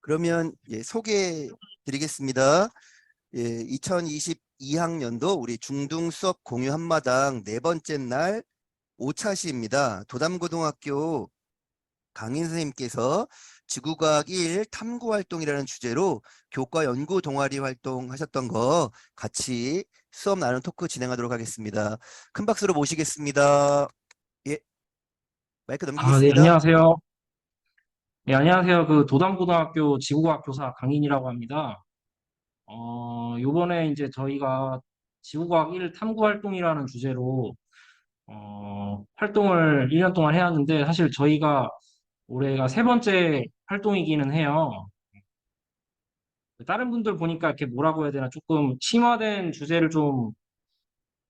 그러면 소개해 드리겠습니다. 2022학년도 우리 중등 수업 공유 한마당 네 번째 날 5차 시입니다. 도담고등학교 강인 선생님께서 지구과학 1 탐구 활동이라는 주제로 교과 연구 동아리 활동하셨던 거 같이 수업 나눈 토크 진행하도록 하겠습니다. 큰 박수로 모시겠습니다. 예, 마이크 네, 넘기겠습니다. 안녕하세요. 네, 안녕하세요. 그 도담고등학교 지구과학 교사 강인이라고 합니다. 요번에 이제 저희가 지구과학 1 탐구 활동이라는 주제로 활동을 1년 동안 해왔는데 사실 저희가 올해가 세 번째 활동이기는 해요. 다른 분들 보니까 이렇게 뭐라고 해야 되나 조금 심화된 주제를 좀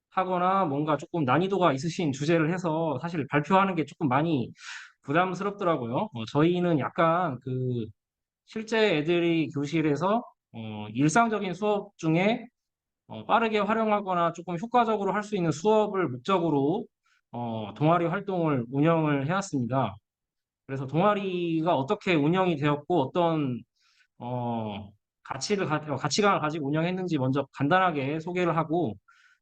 하거나 뭔가 조금 난이도가 있으신 주제를 해서 사실 발표하는 게 조금 많이 부담스럽더라고요. 저희는 약간 그 실제 애들이 교실에서 일상적인 수업 중에 빠르게 활용하거나 조금 효과적으로 할 수 있는 수업을 목적으로 동아리 활동을 운영을 해왔습니다. 그래서 동아리가 어떻게 운영이 되었고 어떤 가치관을 가지고 운영했는지 먼저 간단하게 소개를 하고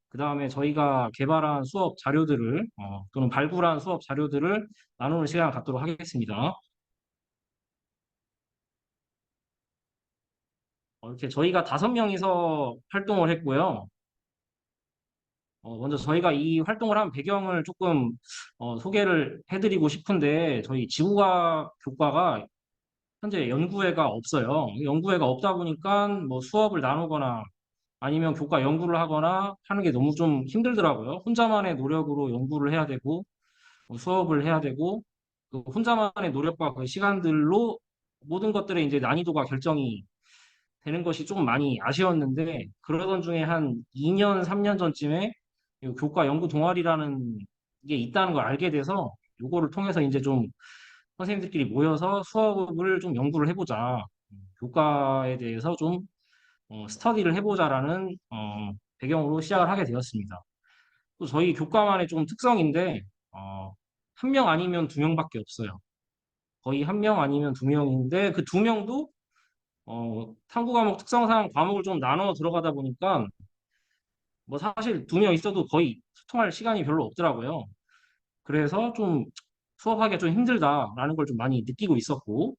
그 다음에 저희가 개발한 수업 자료들을 또는 발굴한 수업 자료들을 나누는 시간을 갖도록 하겠습니다. 이렇게 저희가 5명이서 활동을 했고요. 먼저 저희가 이 활동을 한 배경을 조금 소개를 해드리고 싶은데 저희 지구과학 교과가 현재 연구회가 없어요. 연구회가 없다 보니까 뭐 수업을 나누거나 아니면 교과 연구를 하거나 하는 게 너무 좀 힘들더라고요. 혼자만의 노력으로 연구를 해야 되고 수업을 해야 되고 그 혼자만의 노력과 그 시간들로 모든 것들의 이제 난이도가 결정이 되는 것이 조금 많이 아쉬웠는데 그러던 중에 한 2년, 3년 전쯤에 이 교과 연구 동아리라는 게 있다는 걸 알게 돼서 요거를 통해서 이제 좀 선생님들끼리 모여서 수업을 좀 연구를 해보자. 교과에 대해서 좀 스터디를 해보자라는 배경으로 시작을 하게 되었습니다. 또 저희 교과만의 좀 특성인데 한 명 아니면 두 명밖에 없어요. 거의 한 명 아니면 두 명인데 그 두 명도 탐구 과목 특성상 과목을 좀 나눠 들어가다 보니까 뭐 사실 두 명 있어도 거의 소통할 시간이 별로 없더라고요. 그래서 좀 수업하기가 좀 힘들다라는 걸 좀 많이 느끼고 있었고,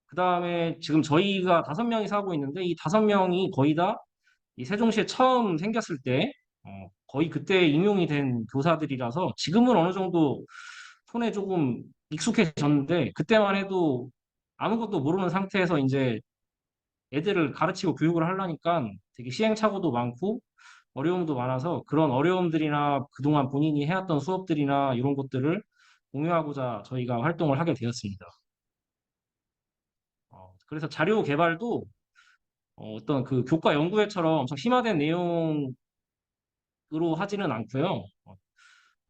그 다음에 지금 저희가 5명이 사고 있는데 이 5명이 거의 다 이 세종시에 처음 생겼을 때 거의 그때 임용이 된 교사들이라서 지금은 어느 정도 손에 조금 익숙해졌는데 그때만 해도 아무것도 모르는 상태에서 이제 애들을 가르치고 교육을 하려니까 되게 시행착오도 많고 어려움도 많아서 그런 어려움들이나 그동안 본인이 해왔던 수업들이나 이런 것들을 공유하고자 저희가 활동을 하게 되었습니다. 그래서 자료 개발도 어떤 그 교과 연구회처럼 엄청 심화된 내용으로 하지는 않고요.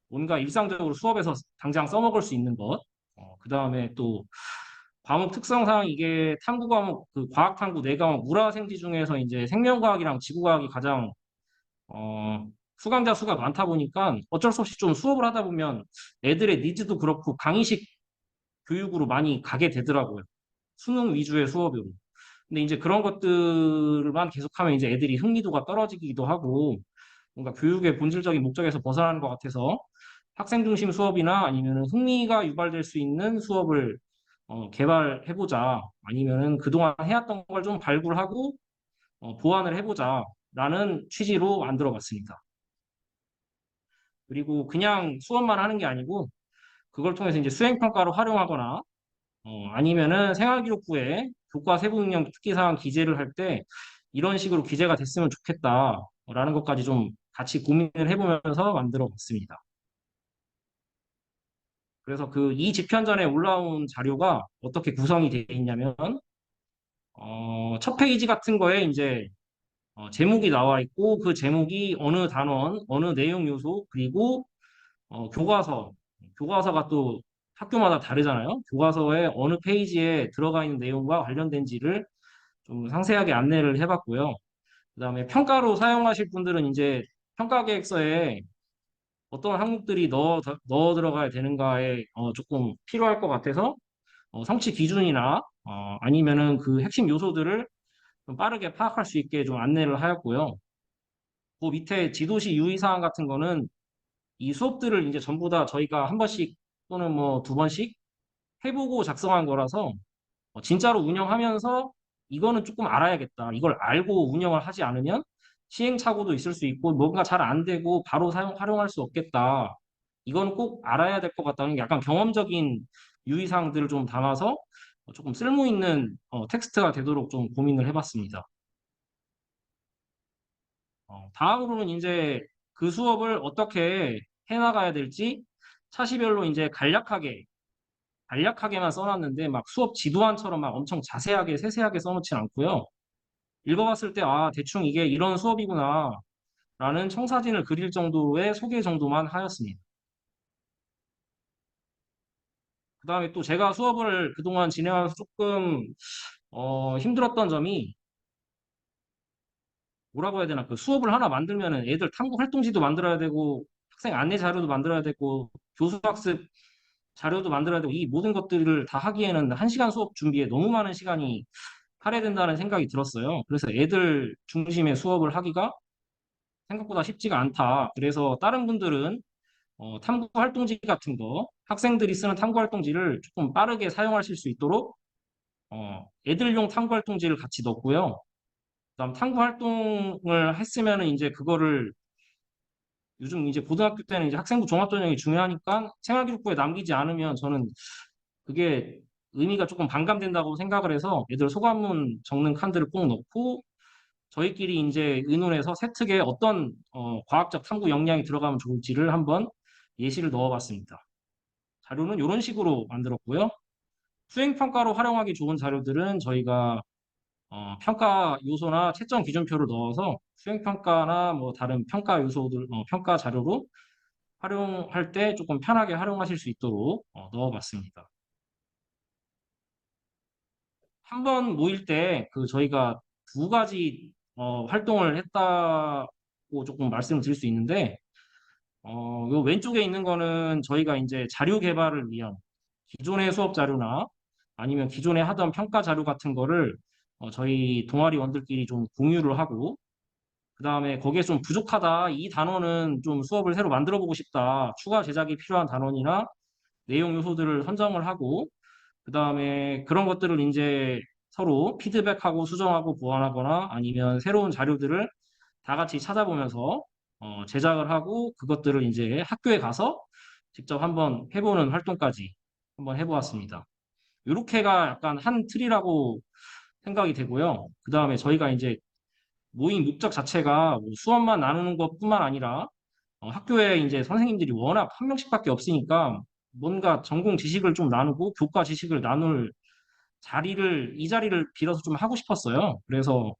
뭔가 일상적으로 수업에서 당장 써먹을 수 있는 것, 그 다음에 또 과목 특성상 이게 탐구 과목, 그 과학 탐구 네 과목 물화생지 중에서 이제 생명과학이랑 지구과학이 가장 수강자 수가 많다 보니까 어쩔 수 없이 좀 수업을 하다 보면 애들의 니즈도 그렇고 강의식 교육으로 많이 가게 되더라고요. 수능 위주의 수업으로. 근데 이제 그런 것들만 계속하면 이제 애들이 흥미도가 떨어지기도 하고 뭔가 교육의 본질적인 목적에서 벗어나는 것 같아서 학생 중심 수업이나 아니면 흥미가 유발될 수 있는 수업을 개발해보자. 아니면은 그동안 해왔던 걸 좀 발굴하고 보완을 해보자라는 취지로 만들어 봤습니다. 그리고 그냥 수업만 하는 게 아니고 그걸 통해서 이제 수행평가로 활용하거나 아니면은 생활기록부에 교과 세부능력 특기사항 기재를 할 때 이런 식으로 기재가 됐으면 좋겠다라는 것까지 좀 같이 고민을 해보면서 만들어 봤습니다. 그래서 그 이 집현전에 올라온 자료가 어떻게 구성이 되어 있냐면 첫 페이지 같은 거에 이제 제목이 나와 있고 그 제목이 어느 단원, 어느 내용 요소 그리고 교과서가 또 학교마다 다르잖아요. 교과서에 어느 페이지에 들어가 있는 내용과 관련된지를 좀 상세하게 안내를 해봤고요. 그다음에 평가로 사용하실 분들은 이제 평가 계획서에 어떤 항목들이 넣어 들어가야 되는가에 조금 필요할 것 같아서 성취 기준이나 아니면은 그 핵심 요소들을 좀 빠르게 파악할 수 있게 좀 안내를 하였고요. 그 밑에 지도시 유의사항 같은 거는 이 수업들을 이제 전부 다 저희가 한 번씩 또는 뭐 두 번씩 해보고 작성한 거라서 진짜로 운영하면서 이거는 조금 알아야겠다. 이걸 알고 운영을 하지 않으면 시행착오도 있을 수 있고 뭔가 잘 안 되고 바로 활용할 수 없겠다. 이건 꼭 알아야 될 것 같다는 약간 경험적인 유의사항들을 좀 담아서 조금 쓸모 있는 텍스트가 되도록 좀 고민을 해봤습니다. 다음으로는 이제 그 수업을 어떻게 해나가야 될지 차시별로 이제 간략하게만 써놨는데 막 수업 지도안처럼 막 엄청 자세하게 세세하게 써놓진 않고요. 읽어봤을 때 아, 대충 이게 이런 수업이구나 라는 청사진을 그릴 정도의 소개 정도만 하였습니다. 그 다음에 또 제가 수업을 그동안 진행하면서 조금 힘들었던 점이 뭐라고 해야 되나 그 수업을 하나 만들면은 애들 탐구 활동지도 만들어야 되고 학생 안내 자료도 만들어야 되고 교수 학습 자료도 만들어야 되고 이 모든 것들을 다 하기에는 1시간 수업 준비에 너무 많은 시간이 할애된다는 생각이 들었어요. 그래서 애들 중심의 수업을 하기가 생각보다 쉽지가 않다. 그래서 다른 분들은 탐구 활동지 같은 거, 학생들이 쓰는 탐구 활동지를 조금 빠르게 사용하실 수 있도록 애들용 탐구 활동지를 같이 넣었고요. 그다음 탐구 활동을 했으면은 이제 그거를 요즘 이제 고등학교 때는 이제 학생부 종합 전형이 중요하니까 생활기록부에 남기지 않으면 저는 그게 의미가 조금 반감된다고 생각을 해서 애들 소감문 적는 칸들을 꼭 넣고 저희끼리 이제 의논해서 세특에 어떤 과학적 탐구 역량이 들어가면 좋을지를 한번 예시를 넣어봤습니다. 자료는 이런 식으로 만들었고요. 수행평가로 활용하기 좋은 자료들은 저희가 평가 요소나 채점 기준표를 넣어서 수행평가나 뭐 다른 평가 요소들, 평가 자료로 활용할 때 조금 편하게 활용하실 수 있도록 넣어봤습니다. 한 번 모일 때 그 저희가 두 가지 활동을 했다고 조금 말씀을 드릴 수 있는데 요 왼쪽에 있는 거는 저희가 이제 자료 개발을 위한 기존의 수업 자료나 아니면 기존에 하던 평가 자료 같은 거를 저희 동아리원들끼리 좀 공유를 하고 그다음에 거기에 좀 부족하다. 이 단원은 좀 수업을 새로 만들어 보고 싶다. 추가 제작이 필요한 단원이나 내용 요소들을 선정을 하고 그다음에 그런 것들을 이제 서로 피드백하고 수정하고 보완하거나 아니면 새로운 자료들을 다 같이 찾아보면서 제작을 하고 그것들을 이제 학교에 가서 직접 한번 해보는 활동까지 한번 해보았습니다. 이렇게가 약간 한 틀이라고 생각이 되고요. 그 다음에 저희가 이제 모임 목적 자체가 뭐 수업만 나누는 것뿐만 아니라 학교에 이제 선생님들이 워낙 한 명씩밖에 없으니까 뭔가 전공 지식을 좀 나누고 교과 지식을 나눌 이 자리를 빌어서 좀 하고 싶었어요. 그래서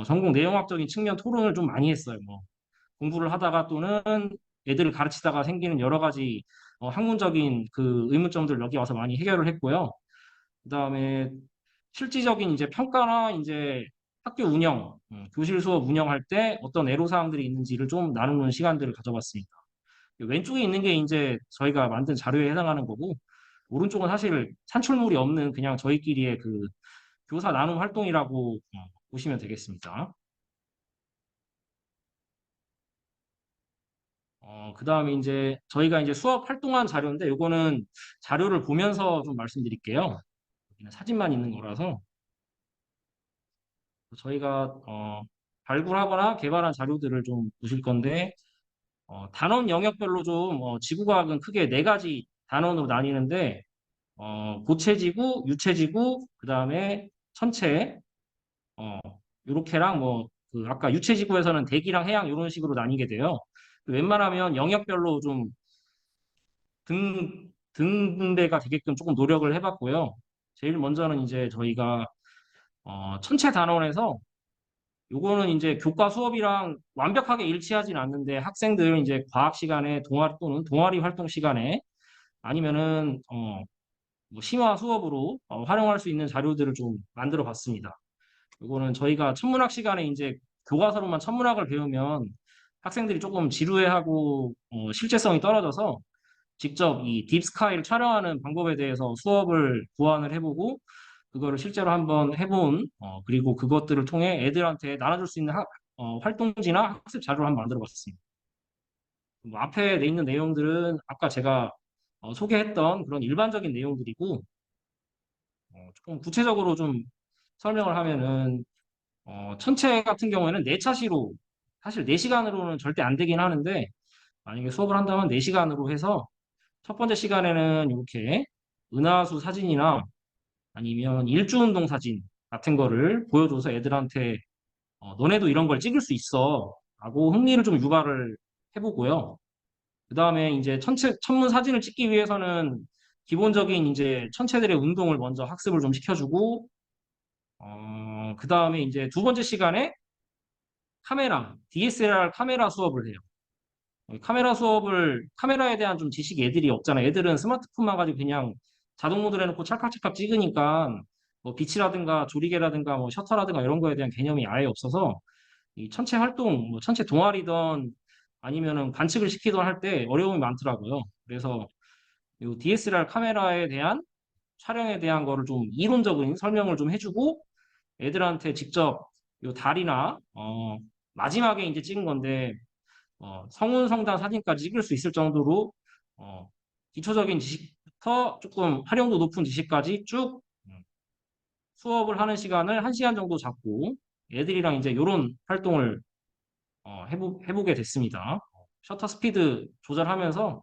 전공 내용학적인 측면 토론을 좀 많이 했어요. 뭐 공부를 하다가 또는 애들을 가르치다가 생기는 여러 가지 학문적인 그 의문점들을 여기 와서 많이 해결을 했고요. 그다음에 실질적인 이제 평가나 이제 학교 운영, 교실 수업 운영할 때 어떤 애로사항들이 있는지를 좀 나누는 시간들을 가져봤습니다. 왼쪽에 있는 게 이제 저희가 만든 자료에 해당하는 거고, 오른쪽은 사실 산출물이 없는 그냥 저희끼리의 그 교사 나눔 활동이라고 보시면 되겠습니다. 그다음에 이제 저희가 이제 수업 활동한 자료인데, 요거는 자료를 보면서 좀 말씀드릴게요. 여기는 사진만 있는 거라서. 저희가 발굴하거나 개발한 자료들을 좀 보실 건데 단원 영역별로 좀 지구과학은 크게 네 가지 단원으로 나뉘는데 고체지구, 유체지구, 그다음에 천체 어, 요렇게랑 그 아까 유체지구에서는 대기랑 해양 이런 식으로 나뉘게 돼요. 웬만하면 영역별로 좀 등분배가 되게끔 조금 노력을 해봤고요. 제일 먼저는 이제 저희가 천체 단원에서 요거는 이제 교과 수업이랑 완벽하게 일치하진 않는데 학생들 이제 과학 시간에 동아리 또는 동아리 활동 시간에 아니면은 뭐 심화 수업으로 활용할 수 있는 자료들을 좀 만들어 봤습니다. 요거는 저희가 천문학 시간에 이제 교과서로만 천문학을 배우면 학생들이 조금 지루해하고 실제성이 떨어져서 직접 이 딥스카이를 촬영하는 방법에 대해서 수업을 고안을 해보고 그거를 실제로 한번 해본 그리고 그것들을 통해 애들한테 나눠줄 수 있는 활동지나 학습 자료를 한번 만들어 봤습니다. 뭐 앞에 내 있는 내용들은 아까 제가 소개했던 그런 일반적인 내용들이고 조금 구체적으로 좀 설명을 하면은 천체 같은 경우에는 4차 시로 사실 4시간으로는 절대 안 되긴 하는데 만약에 수업을 한다면 4시간으로 해서 첫 번째 시간에는 이렇게 은하수 사진이나 아니면 일주운동 사진 같은 거를 보여줘서 애들한테 너네도 이런 걸 찍을 수 있어 라고 흥미를 좀 유발을 해보고요. 그 다음에 이제 천문 사진을 찍기 위해서는 기본적인 이제 천체들의 운동을 먼저 학습을 좀 시켜주고 그 다음에 이제 두 번째 시간에 DSLR 카메라 수업을 해요. 카메라 수업을, 카메라에 대한 좀 지식이 애들이 없잖아. 애들은 스마트폰만 가지고 그냥 자동 모드로 해놓고 찰칵찰칵 찍으니까 뭐 빛이라든가 조리개라든가 뭐 셔터라든가 이런 거에 대한 개념이 아예 없어서 이 천체 활동, 뭐 천체 동아리든 아니면은 관측을 시키던 할 때 어려움이 많더라고요. 그래서 이 DSLR 카메라에 대한 촬영에 대한 거를 좀 이론적인 설명을 좀 해주고 애들한테 직접 요 달이나 마지막에 이제 찍은 건데 성운 성단 사진까지 찍을 수 있을 정도로 기초적인 지식부터 조금 활용도 높은 지식까지 쭉 수업을 하는 시간을 1시간 정도 잡고 애들이랑 이제 이런 활동을 해보게 됐습니다. 셔터 스피드 조절하면서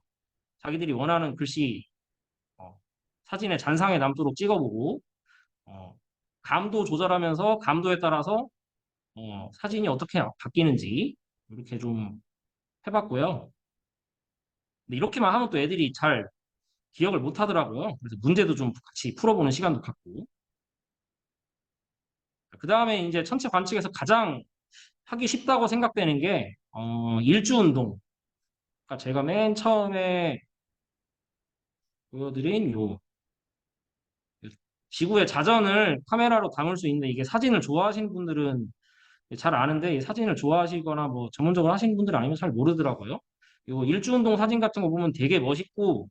자기들이 원하는 글씨 어, 사진에 잔상에 남도록 찍어보고 어, 감도 조절하면서 감도에 따라서 사진이 어떻게 바뀌는지 이렇게 좀 해봤고요. 근데 이렇게만 하면 또 애들이 잘 기억을 못 하더라고요. 그래서 문제도 좀 같이 풀어보는 시간도 갖고. 그 다음에 이제 천체 관측에서 가장 하기 쉽다고 생각되는 게, 일주 운동. 그러니까 제가 맨 처음에 보여드린 지구의 자전을 카메라로 담을 수 있는데 이게 사진을 좋아하시는 분들은 잘 아는데 이 사진을 좋아하시거나 뭐 전문적으로 하시는 분들 아니면 잘 모르더라고요. 요 일주 운동 사진 같은 거 보면 되게 멋있고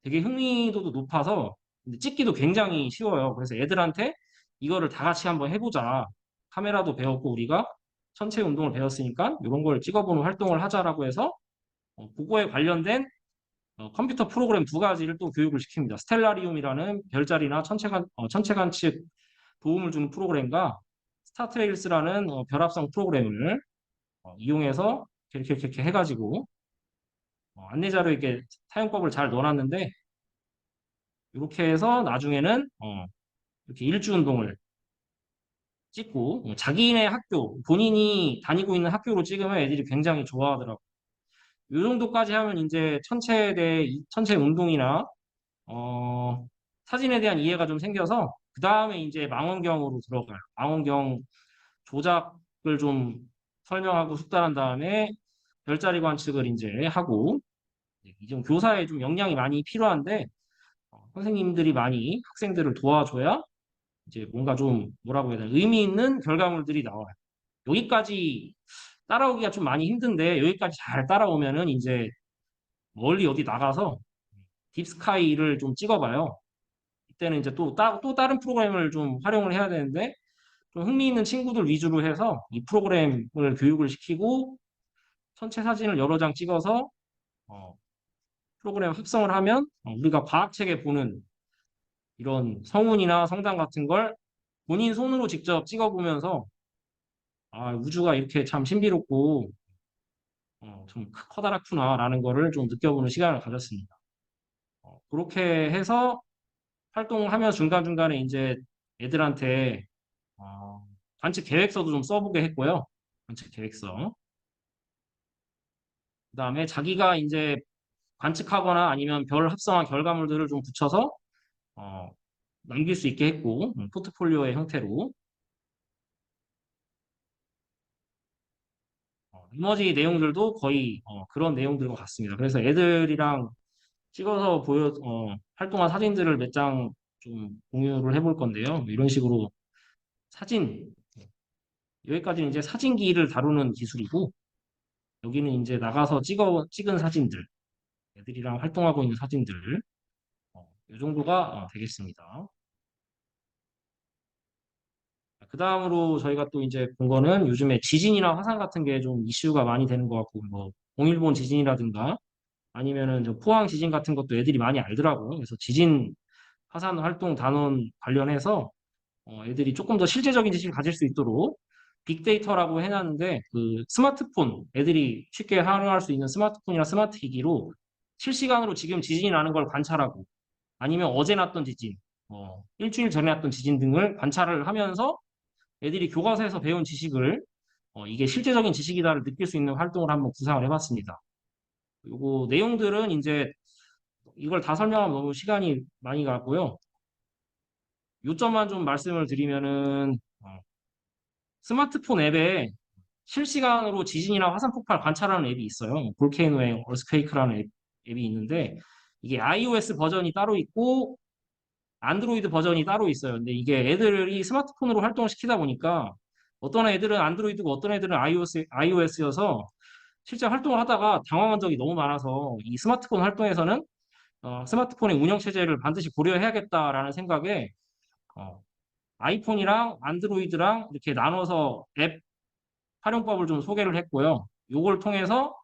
되게 흥미도도 높아서 근데 찍기도 굉장히 쉬워요. 그래서 애들한테 이거를 다 같이 한번 해보자. 카메라도 배웠고 우리가 천체 운동을 배웠으니까 이런 걸 찍어보는 활동을 하자라고 해서 그거에 관련된 컴퓨터 프로그램 두 가지를 또 교육을 시킵니다. 스텔라리움이라는 별자리나 천체 관측 도움을 주는 프로그램과 스타트레일스라는 별합성 프로그램을 이용해서 이렇게 해가지고 안내자료 이렇게 사용법을 잘 넣어놨는데 이렇게 해서 나중에는 이렇게 일주 운동을 찍고 자기네 학교 본인이 다니고 있는 학교로 찍으면 애들이 굉장히 좋아하더라고요. 이 정도까지 하면 이제 천체에 대해 천체 운동이나 어, 사진에 대한 이해가 좀 생겨서 그 다음에 이제 망원경으로 들어가요. 망원경 조작을 좀 설명하고 숙달한 다음에 별자리 관측을 이제 하고 이좀 교사에 좀 역량이 많이 필요한데 선생님들이 많이 학생들을 도와줘야 이제 뭔가 좀 뭐라고 해야 되나 의미 있는 결과물들이 나와요. 여기까지 따라오기가 좀 많이 힘든데 여기까지 잘 따라오면은 이제 멀리 어디 나가서 딥스카이를 좀 찍어봐요. 이때는 이제 또 다른 프로그램을 좀 활용을 해야 되는데 좀 흥미있는 친구들 위주로 해서 이 프로그램을 교육을 시키고 전체 사진을 여러 장 찍어서 어, 프로그램 합성을 하면 우리가 과학책에 보는 이런 성운이나 성당 같은 걸 본인 손으로 직접 찍어보면서 아, 우주가 이렇게 참 신비롭고 좀 커다랗구나라는 거를 좀 느껴보는 시간을 가졌습니다. 그렇게 해서 활동을 하며 중간중간에 이제 애들한테 관측 계획서도 좀 써보게 했고요. 관측 계획서. 그다음에 자기가 이제 관측하거나 아니면 별 합성한 결과물들을 좀 붙여서 어, 남길 수 있게 했고 포트폴리오의 형태로 나머지 내용들도 거의 그런 내용들과 같습니다. 그래서 애들이랑 찍어서 활동한 사진들을 몇 장 좀 공유를 해볼 건데요. 이런 식으로 사진, 여기까지는 이제 사진기를 다루는 기술이고, 여기는 이제 나가서 찍은 사진들. 애들이랑 활동하고 있는 사진들. 이 정도가 되겠습니다. 그 다음으로 저희가 또 이제 본 거는 요즘에 지진이나 화산 같은 게 좀 이슈가 많이 되는 것 같고, 뭐, 동일본 지진이라든가 아니면은 저 포항 지진 같은 것도 애들이 많이 알더라고요. 그래서 지진 화산 활동 단원 관련해서 애들이 조금 더 실제적인 지식을 가질 수 있도록 빅데이터라고 해놨는데 그 스마트폰 애들이 쉽게 활용할 수 있는 스마트폰이나 스마트 기기로 실시간으로 지금 지진이 나는 걸 관찰하고 아니면 어제 났던 지진, 일주일 전에 났던 지진 등을 관찰을 하면서 애들이 교과서에서 배운 지식을 이게 실제적인 지식이다를 느낄 수 있는 활동을 한번 구상을 해봤습니다. 요거 내용들은 이제 이걸 다 설명하면 너무 시간이 많이 가고요. 요점만 좀 말씀을 드리면은 스마트폰 앱에 실시간으로 지진이나 화산 폭발 관찰하는 앱이 있어요. 볼케이노의 얼스퀘이크라는 앱이 있는데 이게 iOS 버전이 따로 있고 안드로이드 버전이 따로 있어요. 근데 이게 애들이 스마트폰으로 활동을 시키다 보니까 어떤 애들은 안드로이드고 어떤 애들은 iOS여서 실제 활동을 하다가 당황한 적이 너무 많아서 이 스마트폰 활동에서는 스마트폰의 운영 체제를 반드시 고려해야겠다라는 생각에 어, 아이폰이랑 안드로이드랑 이렇게 나눠서 앱 활용법을 좀 소개를 했고요. 요걸 통해서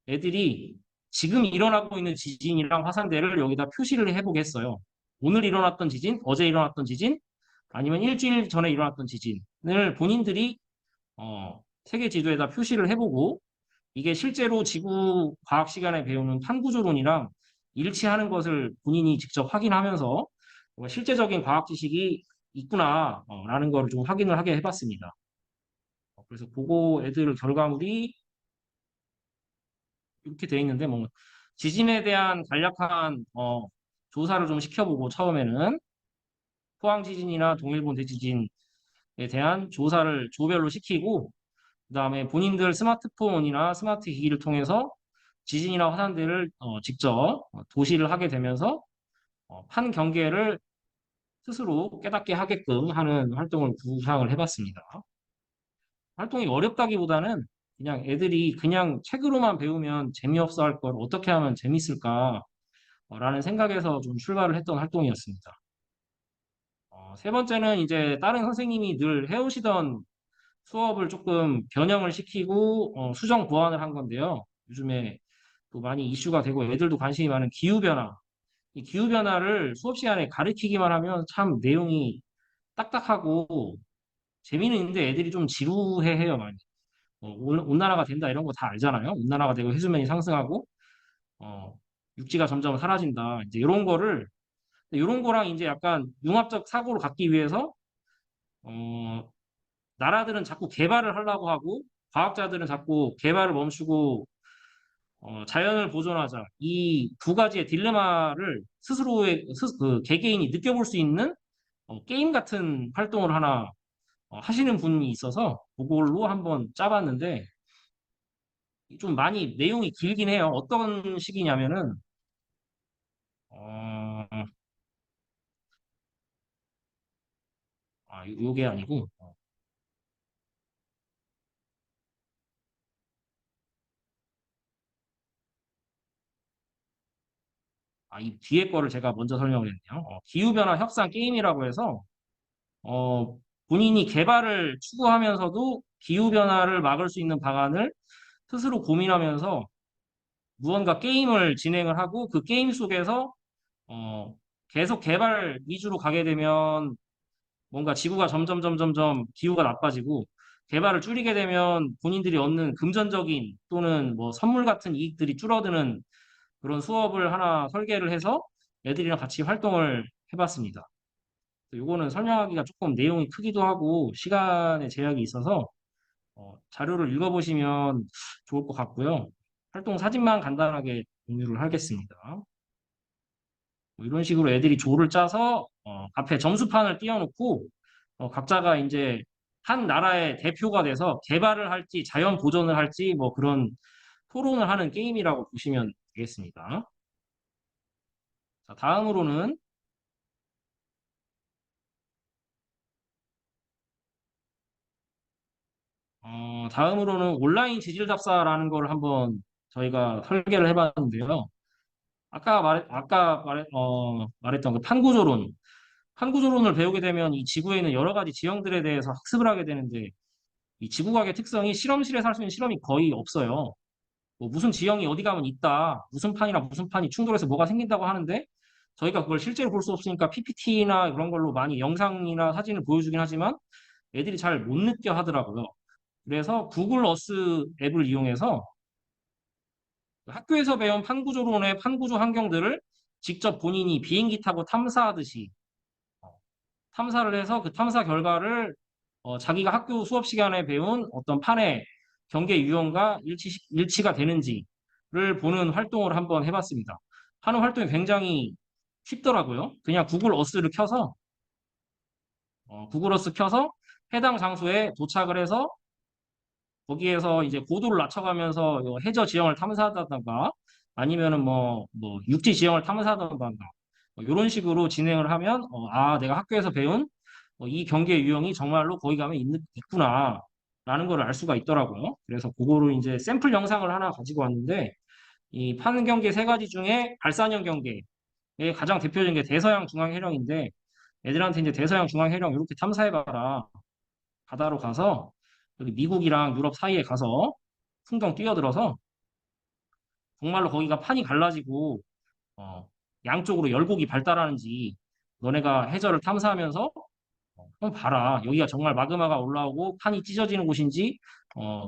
애들이 지금 일어나고 있는 지진이랑 화산대를 여기다 표시를 해보겠어요. 오늘 일어났던 지진, 어제 일어났던 지진, 아니면 일주일 전에 일어났던 지진을 본인들이 세계 지도에다 표시를 해보고 이게 실제로 지구 과학 시간에 배우는 판구조론이랑 일치하는 것을 본인이 직접 확인하면서 실제적인 과학 지식이 있구나라는 걸 좀 확인을 하게 해봤습니다. 그래서 보고 애들 결과물이 이렇게 돼 있는데 뭐 지진에 대한 간략한 조사를 좀 시켜보고 처음에는 포항 지진이나 동일본 대지진에 대한 조사를 조별로 시키고 그다음에 본인들 스마트폰이나 스마트 기기를 통해서 지진이나 화산대를 직접 도시를 하게 되면서 판 경계를 스스로 깨닫게 하게끔 하는 활동을 구상을 해봤습니다. 활동이 어렵다기보다는 그냥 애들이 그냥 책으로만 배우면 재미없어 할 걸 어떻게 하면 재밌을까 라는 생각에서 좀 출발을 했던 활동이었습니다. 세 번째는 이제 다른 선생님이 늘 해오시던 수업을 조금 변형을 시키고 수정 보완을 한 건데요. 요즘에 또 많이 이슈가 되고 애들도 관심이 많은 기후변화. 이 기후변화를 수업 시간에 가르치기만 하면 참 내용이 딱딱하고 재미는 있는데 애들이 좀 지루해해요, 많이. 온난화가 된다 이런 거 다 알잖아요. 온난화가 되고 해수면이 상승하고 어, 육지가 점점 사라진다. 이제 이런 거랑 이제 약간 융합적 사고를 갖기 위해서 어, 나라들은 자꾸 개발을 하려고 하고 과학자들은 자꾸 개발을 멈추고 자연을 보존하자. 이 두 가지의 딜레마를 그 개개인이 느껴볼 수 있는 게임 같은 활동을 하나 하시는 분이 있어서 그걸로 한번 짜봤는데 좀 많이 내용이 길긴 해요. 어떤 식이냐면은 어, 요게 아니고 이 뒤에 거를 제가 먼저 설명을 했네요. 기후변화 협상 게임이라고 해서 본인이 개발을 추구하면서도 기후변화를 막을 수 있는 방안을 스스로 고민하면서 무언가 게임을 진행을 하고 그 게임 속에서 어, 계속 개발 위주로 가게 되면 뭔가 지구가 점점 기후가 나빠지고 개발을 줄이게 되면 본인들이 얻는 금전적인 또는 뭐 선물 같은 이익들이 줄어드는 그런 수업을 하나 설계를 해서 애들이랑 같이 활동을 해봤습니다. 요거는 설명하기가 조금 내용이 크기도 하고 시간의 제약이 있어서 자료를 읽어보시면 좋을 것 같고요. 활동 사진만 간단하게 공유를 하겠습니다. 뭐 이런 식으로 애들이 조를 짜서 앞에 점수판을 띄워놓고 각자가 이제 한 나라의 대표가 돼서 개발을 할지 자연 보존을 할지 뭐 그런 토론을 하는 게임이라고 보시면 되겠습니다. 자, 다음으로는 온라인 지질답사라는 걸 한번 저희가 설계를 해봤는데요. 말했던 그 판구조론. 판구조론을 배우게 되면 이 지구에 있는 여러 가지 지형들에 대해서 학습을 하게 되는데, 이 지구과학의 특성이 실험실에서 할 수 있는 실험이 거의 없어요. 뭐 무슨 지형이 어디 가면 있다, 무슨 판이랑 무슨 판이 충돌해서 뭐가 생긴다고 하는데, 저희가 그걸 실제로 볼 수 없으니까 PPT나 그런 걸로 많이 영상이나 사진을 보여주긴 하지만 애들이 잘 못 느껴 하더라고요. 그래서 구글 어스 앱을 이용해서 학교에서 배운 판구조론의 판구조 환경들을 직접 본인이 비행기 타고 탐사하듯이 탐사를 해서 그 탐사 결과를 자기가 학교 수업 시간에 배운 어떤 판의 경계 유형과 일치가 되는지를 보는 활동을 한번 해봤습니다. 하는 활동이 굉장히 쉽더라고요. 그냥 구글 어스 켜서 해당 장소에 도착을 해서 거기에서 이제 고도를 낮춰가면서 해저 지형을 탐사하다던가 아니면은 육지 지형을 탐사하다던가 이런 식으로 진행을 하면 내가 학교에서 배운 이 경계 유형이 정말로 거기 가면 있구나 라는 걸 알 수가 있더라고요. 그래서 그거를 이제 샘플 영상을 하나 가지고 왔는데 이 파는 경계 세 가지 중에 발산형 경계의 가장 대표적인 게 대서양 중앙 해령인데 애들한테 이제 대서양 중앙 해령 이렇게 탐사해봐라. 바다로 가서 여기 미국이랑 유럽 사이에 가서 풍덩 뛰어들어서 정말로 거기가 판이 갈라지고 어, 양쪽으로 열곡이 발달하는지 너네가 해저를 탐사하면서 한번 봐라. 여기가 정말 마그마가 올라오고 판이 찢어지는 곳인지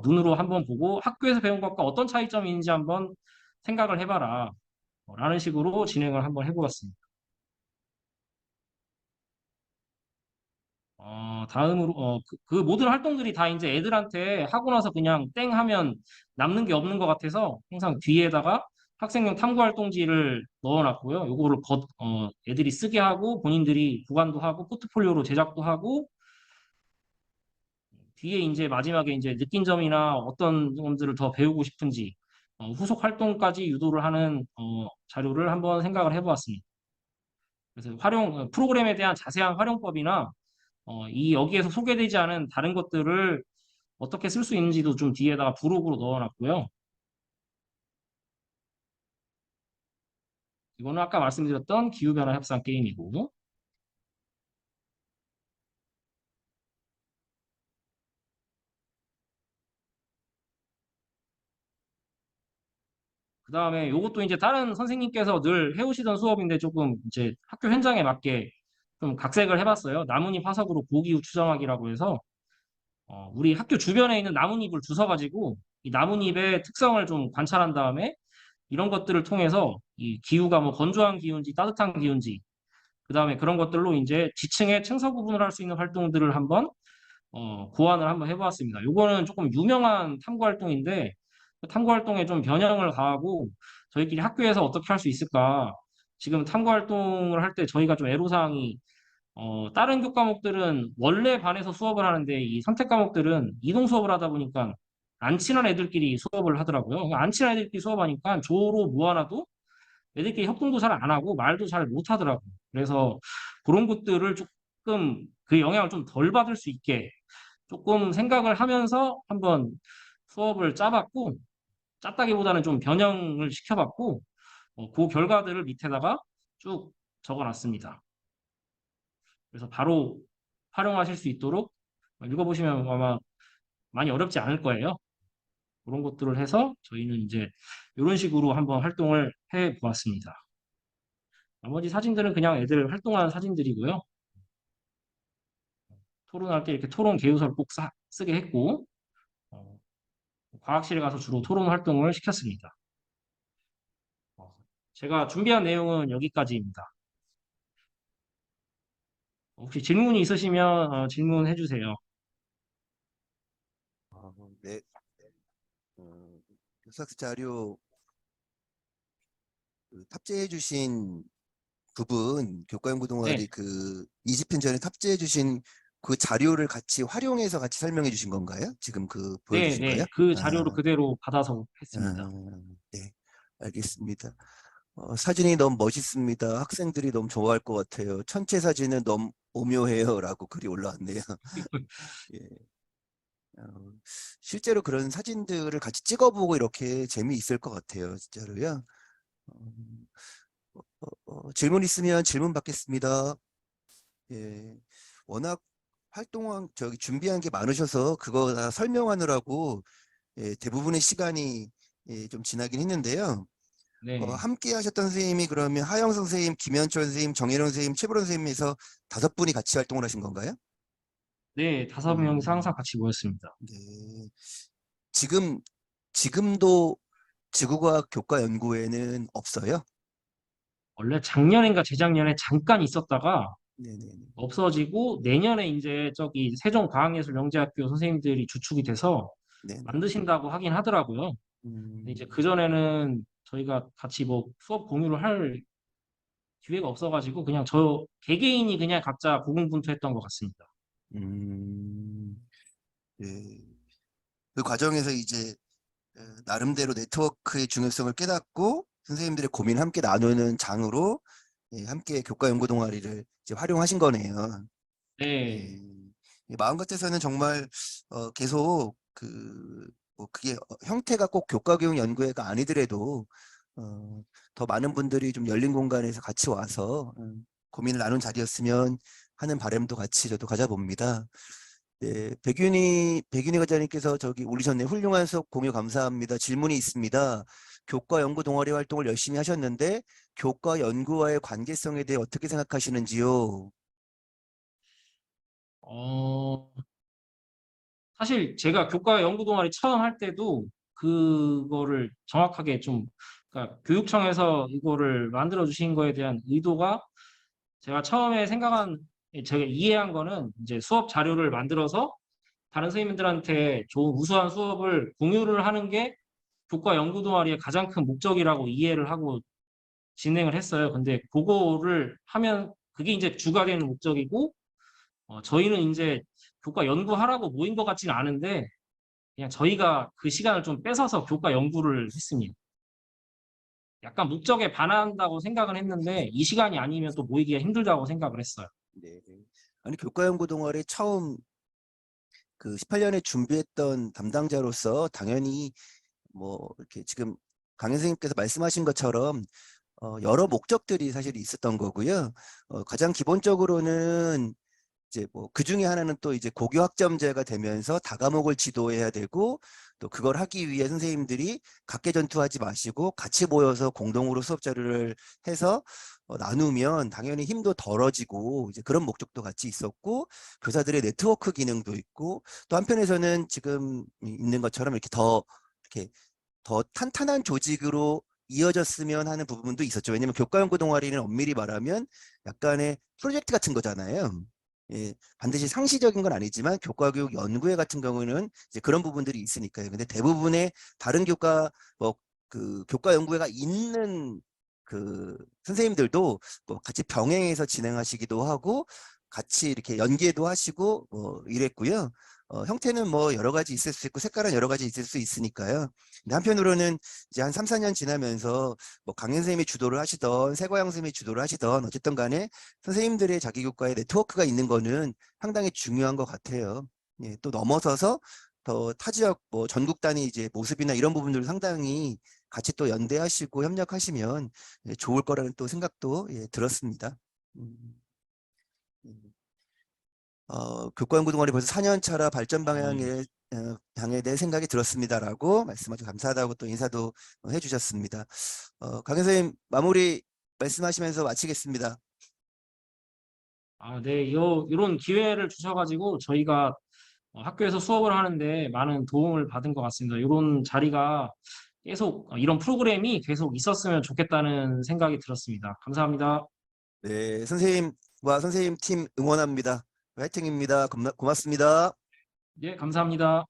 눈으로 한번 보고 학교에서 배운 것과 어떤 차이점이 있는지 한번 생각을 해봐라. 라는 식으로 진행을 한번 해보았습니다. 다음으로, 그 모든 활동들이 다 이제 애들한테 하고 나서 그냥 땡 하면 남는 게 없는 것 같아서 항상 뒤에다가 학생용 탐구 활동지를 넣어놨고요. 요거를 애들이 쓰게 하고 본인들이 보관도 하고 포트폴리오로 제작도 하고 뒤에 이제 마지막에 이제 느낀 점이나 어떤 점들을 더 배우고 싶은지 후속 활동까지 유도를 하는 자료를 한번 생각을 해보았습니다. 그래서 프로그램에 대한 자세한 활용법이나 이 여기에서 소개되지 않은 다른 것들을 어떻게 쓸 수 있는지도 좀 뒤에다가 부록으로 넣어놨고요. 이거는 아까 말씀드렸던 기후변화 협상 게임이고, 그 다음에 이것도 이제 다른 선생님께서 늘 해오시던 수업인데 조금 이제 학교 현장에 맞게 좀 각색을 해봤어요. 나뭇잎 화석으로 고기후 추정하기라고 해서 우리 학교 주변에 있는 나뭇잎을 주워가지고 이 나뭇잎의 특성을 좀 관찰한 다음에 이런 것들을 통해서 이 기후가 뭐 건조한 기후인지 따뜻한 기후인지 그 다음에 그런 것들로 이제 지층의 층서 구분을 할 수 있는 활동들을 한번 고안을 한번 해보았습니다. 요거는 조금 유명한 탐구 활동인데 그 탐구 활동에 좀 변형을 가하고 저희끼리 학교에서 어떻게 할 수 있을까? 지금 탐구 활동을 할 때 저희가 좀 애로사항이 다른 교과목들은 원래 반에서 수업을 하는데 이 선택 과목들은 이동 수업을 하다 보니까 안 친한 애들끼리 수업을 하더라고요. 그러니까 안 친한 애들끼리 수업하니까 조로 모아놔도 애들끼리 협동도 잘 안 하고 말도 잘 못 하더라고요. 그래서 그런 것들을 조금 그 영향을 좀 덜 받을 수 있게 조금 생각을 하면서 한번 수업을 짜봤고 짰다기보다는 좀 변형을 시켜봤고 그 결과들을 밑에다가 쭉 적어놨습니다. 그래서 바로 활용하실 수 있도록 읽어보시면 아마 많이 어렵지 않을 거예요. 그런 것들을 해서 저희는 이제 이런 식으로 한번 활동을 해 보았습니다. 나머지 사진들은 그냥 애들 활동하는 사진들이고요. 토론할 때 이렇게 토론 개요서를 꼭 쓰게 했고, 어, 과학실에 가서 주로 토론 활동을 시켰습니다. 어, 제가 준비한 내용은 여기까지입니다. 혹시 질문이 있으시면 질문해 주세요. 네. 교사학습 자료 탑재해 주신 부분 교과연구동아리 네, 그 20편 전에 탑재해 주신 그 자료를 같이 활용해서 같이 설명해 주신 건가요? 지금 그 네, 보여주신 거예요? 네. 그 자료를 그대로 받아서 했습니다. 네, 알겠습니다. 사진이 너무 멋있습니다. 학생들이 너무 좋아할 것 같아요. 천체 사진은 너무 오묘해요. 라고 글이 올라왔네요. 예. 어, 실제로 그런 사진들을 같이 찍어보고 이렇게 재미있을 것 같아요. 진짜로요. 질문 있으면 질문 받겠습니다. 예, 워낙 활동한 저기 준비한 게 많으셔서 그거 다 설명하느라고 대부분의 시간이 좀 지나긴 했는데요. 네. 함께 하셨던 선생님이 그러면 하영 선생님, 김현철 선생님, 정혜령 선생님, 최보론 선생님에서 5분이 같이 활동을 하신 건가요? 네, 5명이서 항상 음, 같이 모였습니다. 네. 지금 지금도 지구과학 교과 연구회는 없어요? 원래 작년인가 재작년에 잠깐 있었다가 네네네. 없어지고 내년에 이제 저기 세종과학예술영재학교 선생님들이 주축이 돼서 네네. 만드신다고 하긴 하더라고요. 근데 이제 음, 그전에는 저희가 같이 뭐 수업 공유를 할 기회가 없어가지고 그냥 저 개개인이 그냥 각자 고군분투했던 것 같습니다. 음, 네. 그 과정에서 이제 나름대로 네트워크의 중요성을 깨닫고 선생님들의 고민을 함께 나누는 장으로 함께 교과 연구 동아리를 이제 활용하신 거네요. 예. 네, 마음 같아서는 정말 계속 뭐 그게 형태가 꼭 교과교육 연구회가 아니더라도 어, 더 많은 분들이 좀 열린 공간에서 같이 와서 고민을 나눈 자리였으면 하는 바람도 같이 저도 가져봅니다. 네, 백윤희 과장님께서 저기 올리셨네. 훌륭한 수업 공유 감사합니다. 질문이 있습니다. 교과 연구 동아리 활동을 열심히 하셨는데 교과 연구와의 관계성에 대해 어떻게 생각하시는지요? 어, 사실 제가 교과 연구 동아리 처음 할 때도 그거를 정확하게 좀, 그러니까 교육청에서 이거를 만들어 주신 거에 대한 의도가 제가 처음에 생각한, 제가 이해한 거는 이제 수업 자료를 만들어서 다른 선생님들한테 좋은 우수한 수업을 공유를 하는 게 교과 연구 동아리의 가장 큰 목적이라고 이해를 하고 진행을 했어요. 근데 그거를 하면 그게 이제 주가 되는 목적이고, 저희는 이제 교과 연구하라고 모인 것 같지는 않은데 그냥 저희가 그 시간을 좀 뺏어서 교과 연구를 했습니다. 약간 목적에 반한다고 생각은 했는데 이 시간이 아니면 또 모이기가 힘들다고 생각을 했어요. 네. 아니 교과 연구 동아리 처음 그 18년에 준비했던 담당자로서 당연히 뭐 이렇게 지금 강현 선생님께서 말씀하신 것처럼 여러 목적들이 사실 있었던 거고요. 가장 기본적으로는 이제 뭐 그 중에 하나는 또 이제 고교 학점제가 되면서 다과목을 지도해야 되고 또 그걸 하기 위해 선생님들이 각계전투하지 마시고 같이 모여서 공동으로 수업 자료를 해서 나누면 당연히 힘도 덜어지고 이제 그런 목적도 같이 있었고 교사들의 네트워크 기능도 있고 또 한편에서는 지금 있는 것처럼 이렇게 더 탄탄한 조직으로 이어졌으면 하는 부분도 있었죠. 왜냐하면 교과연구 동아리는 엄밀히 말하면 약간의 프로젝트 같은 거잖아요. 예, 반드시 상시적인 건 아니지만 교과교육 연구회 같은 경우는 이제 그런 부분들이 있으니까요. 근데 대부분의 다른 교과 연구회가 있는 선생님들도 뭐 같이 병행해서 진행하시기도 하고 같이 이렇게 연계도 하시고 뭐 이랬고요. 형태는 뭐 여러 가지 있을 수 있고 색깔은 여러 가지 있을 수 있으니까요. 근데 한편으로는 이제 한 3, 4년 지나면서 뭐 강연 선생님이 주도를 하시던 세과양 선생님이 주도를 하시던 어쨌든 간에 선생님들의 자기교과에 네트워크가 있는 거는 상당히 중요한 것 같아요. 예, 또 넘어서서 더 타지역 뭐 전국 단위 이제 모습이나 이런 부분들을 상당히 같이 또 연대하시고 협력하시면 좋을 거라는 또 생각도 들었습니다. 음, 음. 교과연구 동아리 벌써 4년 차라 발전 네. 방향에 대해 생각이 들었습니다라고 말씀하셔서 감사하다고 또 인사도 해주셨습니다. 강 선생님 마무리 말씀하시면서 마치겠습니다. 네, 이런 기회를 주셔가지고 저희가 학교에서 수업을 하는데 많은 도움을 받은 것 같습니다. 이런 자리가 계속, 이런 프로그램이 계속 있었으면 좋겠다는 생각이 들었습니다. 감사합니다. 네, 선생님과 선생님 팀 응원합니다. 화이팅입니다. 고맙습니다. 네, 감사합니다.